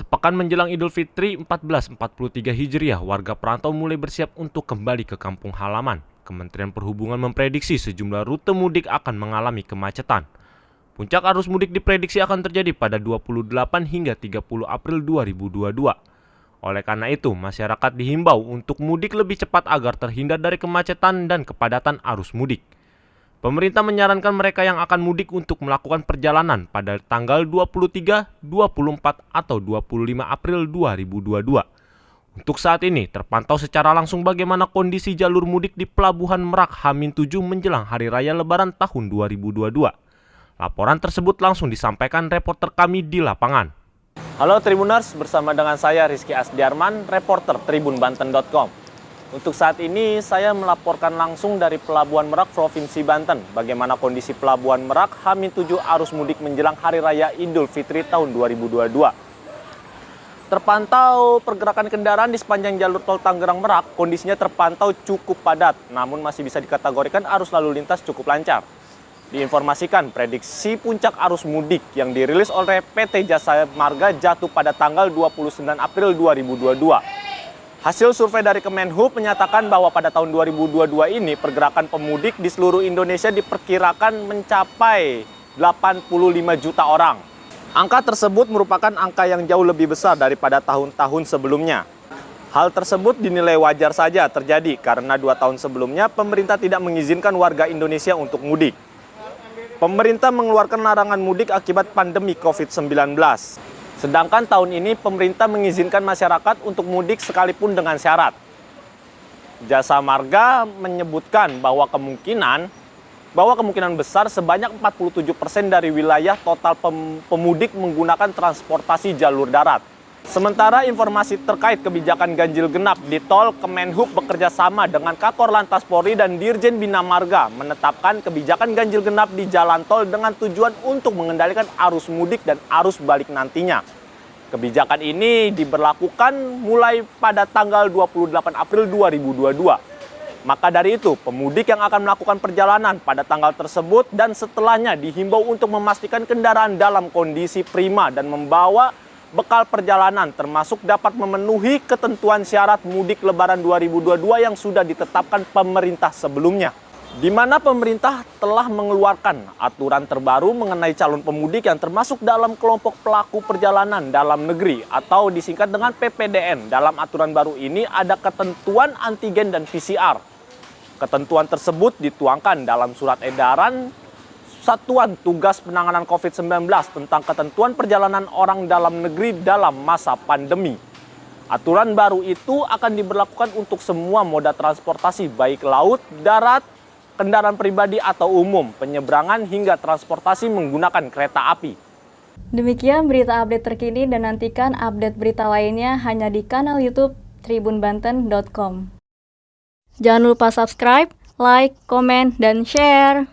Sepekan menjelang Idul Fitri 1443 Hijriah, warga perantau mulai bersiap untuk kembali ke kampung halaman. Kementerian Perhubungan memprediksi sejumlah rute mudik akan mengalami kemacetan. Puncak arus mudik diprediksi akan terjadi pada 28 hingga 30 April 2022. Oleh karena itu, masyarakat dihimbau untuk mudik lebih cepat agar terhindar dari kemacetan dan kepadatan arus mudik. Pemerintah menyarankan mereka yang akan mudik untuk melakukan perjalanan pada tanggal 23, 24, atau 25 April 2022. Untuk saat ini, terpantau secara langsung bagaimana kondisi jalur mudik di Pelabuhan Merak H-7 menjelang Hari Raya Lebaran tahun 2022. Laporan tersebut langsung disampaikan reporter kami di lapangan. Halo Tribuners, bersama dengan saya Rizky Asdiarman, reporter tribunbanten.com. Untuk saat ini, saya melaporkan langsung dari Pelabuhan Merak, Provinsi Banten. Bagaimana kondisi Pelabuhan Merak H-7 arus mudik menjelang Hari Raya Idul Fitri tahun 2022. Terpantau pergerakan kendaraan di sepanjang jalur tol Tangerang Merak, kondisinya terpantau cukup padat, namun masih bisa dikategorikan arus lalu lintas cukup lancar. Diinformasikan prediksi puncak arus mudik yang dirilis oleh PT Jasa Marga jatuh pada tanggal 29 April 2022. Hasil survei dari Kemenhub menyatakan bahwa pada tahun 2022 ini pergerakan pemudik di seluruh Indonesia diperkirakan mencapai 85 juta orang. Angka tersebut merupakan angka yang jauh lebih besar daripada tahun-tahun sebelumnya. Hal tersebut dinilai wajar saja terjadi karena 2 tahun sebelumnya pemerintah tidak mengizinkan warga Indonesia untuk mudik. Pemerintah mengeluarkan larangan mudik akibat pandemi COVID-19. Sedangkan tahun ini pemerintah mengizinkan masyarakat untuk mudik sekalipun dengan syarat. Jasa Marga menyebutkan bahwa kemungkinan besar sebanyak 47% dari wilayah total pemudik menggunakan transportasi jalur darat. Sementara informasi terkait kebijakan ganjil genap di tol, Kemenhub bekerja sama dengan Kakor Lantas Polri dan Dirjen Bina Marga menetapkan kebijakan ganjil genap di jalan tol dengan tujuan untuk mengendalikan arus mudik dan arus balik nantinya. Kebijakan ini diberlakukan mulai pada tanggal 28 April 2022. Maka dari itu, pemudik yang akan melakukan perjalanan pada tanggal tersebut dan setelahnya dihimbau untuk memastikan kendaraan dalam kondisi prima dan membawa bekal perjalanan termasuk dapat memenuhi ketentuan syarat mudik Lebaran 2022 yang sudah ditetapkan pemerintah sebelumnya. Di mana pemerintah telah mengeluarkan aturan terbaru mengenai calon pemudik yang termasuk dalam kelompok pelaku perjalanan dalam negeri atau disingkat dengan PPDN. Dalam aturan baru ini ada ketentuan antigen dan PCR. Ketentuan tersebut dituangkan dalam surat edaran Satuan Tugas Penanganan COVID-19 tentang ketentuan perjalanan orang dalam negeri dalam masa pandemi. Aturan baru itu akan diberlakukan untuk semua moda transportasi baik laut, darat, kendaraan pribadi atau umum, penyeberangan hingga transportasi menggunakan kereta api. Demikian berita update terkini dan nantikan update berita lainnya hanya di kanal YouTube tribunbanten.com. Jangan lupa subscribe, like, komen, dan share.